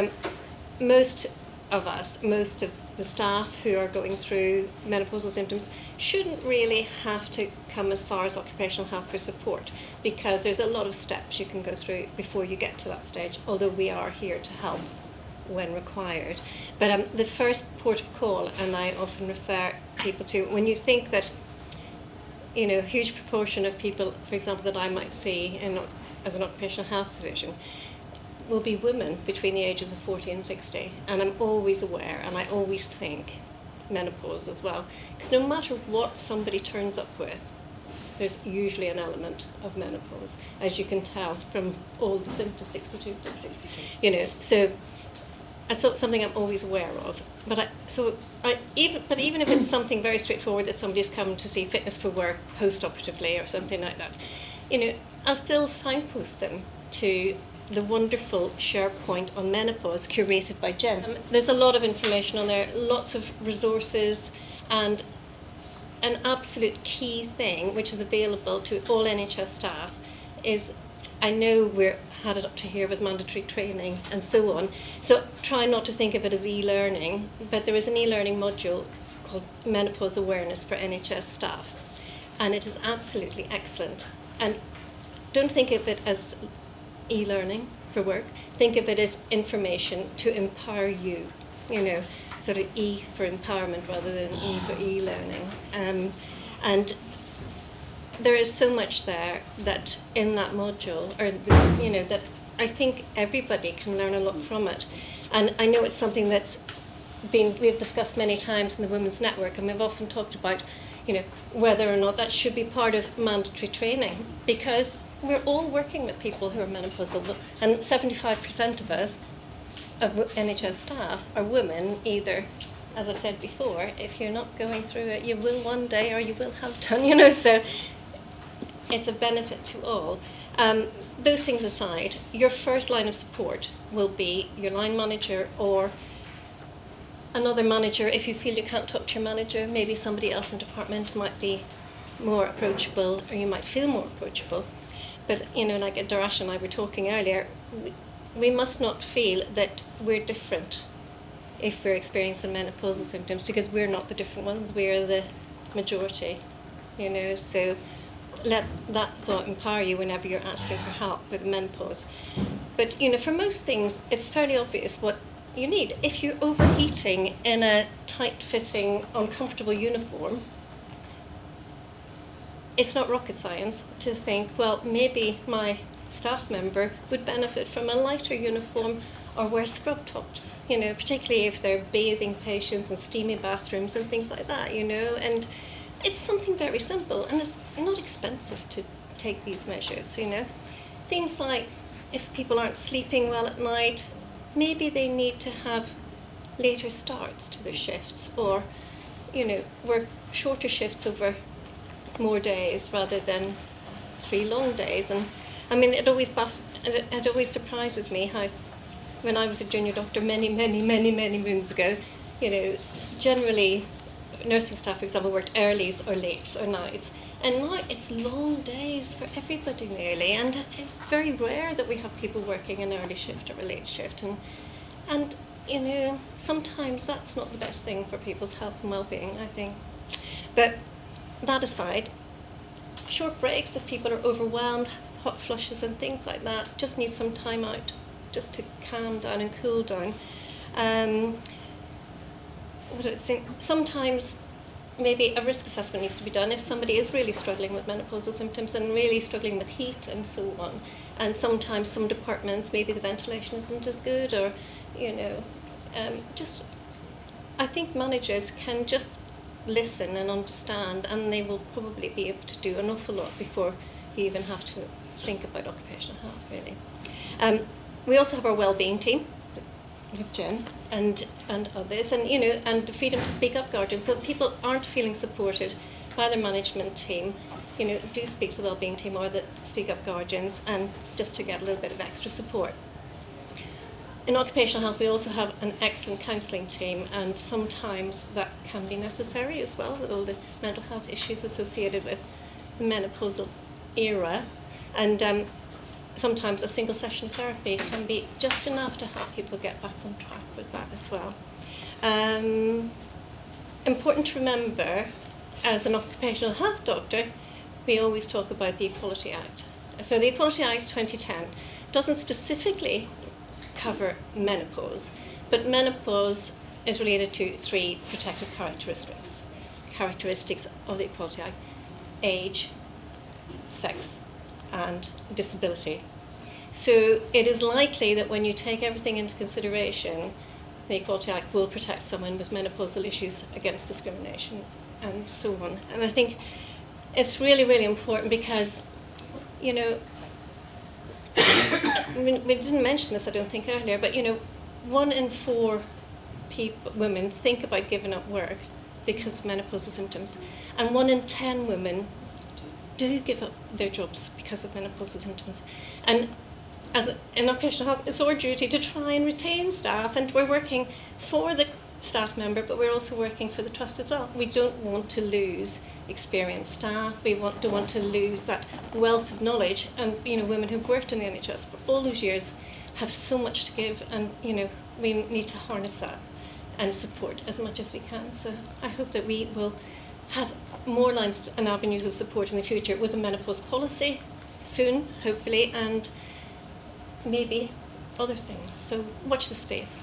most of the staff who are going through menopausal symptoms shouldn't really have to come as far as occupational health for support, because there's a lot of steps you can go through before you get to that stage, although we are here to help when required. But the first port of call, and I often refer people to, when you think that, you know, a huge proportion of people, for example, that I might see as an occupational health physician, will be women between the ages of 40 and 60. And I'm always aware, and I always think menopause as well. Because no matter what somebody turns up with, there's usually an element of menopause, as you can tell from all the symptoms, 62. You know, so it's something I'm always aware of. But even if it's something very straightforward that somebody's come to see fitness for work post-operatively or something like that, you know, I'll still signpost them to the wonderful SharePoint on menopause curated by Jen. There's a lot of information on there, lots of resources, and an absolute key thing which is available to all NHS staff is, I know we're had it up to here with mandatory training and so on, so try not to think of it as e-learning, but there is an e-learning module called Menopause Awareness for NHS staff, and it is absolutely excellent. And don't think of it as e-learning for work, think of it as information to empower you, you know, sort of E for empowerment rather than E for e-learning. And there is so much there that in that module, or this, you know, that I think everybody can learn a lot from it. And I know it's something that's we've discussed many times in the Women's Network, and we've often talked about, you know, whether or not that should be part of mandatory training, because we're all working with people who are menopausal, and 75% of us, of NHS staff, are women. Either, as I said before, if you're not going through it, you will one day, or you will have done, you know, so it's a benefit to all. Those things aside, your first line of support will be your line manager or another manager. If you feel you can't talk to your manager, maybe somebody else in the department might be more approachable, or you might feel more approachable. But, you know, like Darash and I were talking earlier, we must not feel that we're different if we're experiencing menopausal symptoms, because we're not the different ones, we're the majority, you know, so let that thought empower you whenever you're asking for help with menopause. But, you know, for most things, it's fairly obvious what you need. If you're overheating in a tight-fitting, uncomfortable uniform, it's not rocket science to think, well, maybe my staff member would benefit from a lighter uniform or wear scrub tops, you know, particularly if they're bathing patients in steamy bathrooms and things like that, you know. And it's something very simple, and it's not expensive to take these measures, you know. Things like if people aren't sleeping well at night, maybe they need to have later starts to their shifts, or, you know, work shorter shifts over more days rather than 3 long days. And I mean, it always surprises me how, when I was a junior doctor many moons ago, you know, generally nursing staff, for example, worked earlies or lates or nights, and now it's long days for everybody nearly, and it's very rare that we have people working an early shift or a late shift. And And, you know, sometimes that's not the best thing for people's health and well-being, I think. But that aside, short breaks if people are overwhelmed, hot flushes and things like that, just need some time out just to calm down and cool down. What do I think? Sometimes maybe a risk assessment needs to be done if somebody is really struggling with menopausal symptoms and really struggling with heat and so on. And sometimes some departments, maybe the ventilation isn't as good, or, you know, I think managers can just listen and understand, and they will probably be able to do an awful lot before you even have to think about occupational health, really. We also have our wellbeing team with Jen and others, and, you know, and the Freedom to Speak Up Guardians. So if people aren't feeling supported by their management team, you know, do speak to the wellbeing team or the Speak Up Guardians, and just to get a little bit of extra support. In occupational health, we also have an excellent counselling team, and sometimes that can be necessary as well, with all the mental health issues associated with the menopausal era. And sometimes a single session therapy can be just enough to help people get back on track with that as well. Important to remember, as an occupational health doctor, we always talk about the Equality Act. So the Equality Act 2010 doesn't specifically cover menopause, but menopause is related to 3 protected characteristics of the Equality Act: age, sex, and disability. So it is likely that when you take everything into consideration, the Equality Act will protect someone with menopausal issues against discrimination and so on. And I think it's really, really important because, you know, we didn't mention this, I don't think, earlier, but, you know, 1 in 4 women think about giving up work because of menopausal symptoms, and 1 in 10 women do give up their jobs because of menopausal symptoms. And in occupational health, it's our duty to try and retain staff, and we're working for the staff member, but we're also working for the trust as well. We don't want to lose experienced staff. We don't want to lose that wealth of knowledge. And, you know, women who've worked in the NHS for all those years have so much to give, and, you know, we need to harness that and support as much as we can. So I hope that we will have more lines and avenues of support in the future with a menopause policy soon, hopefully, and maybe other things. So watch the space.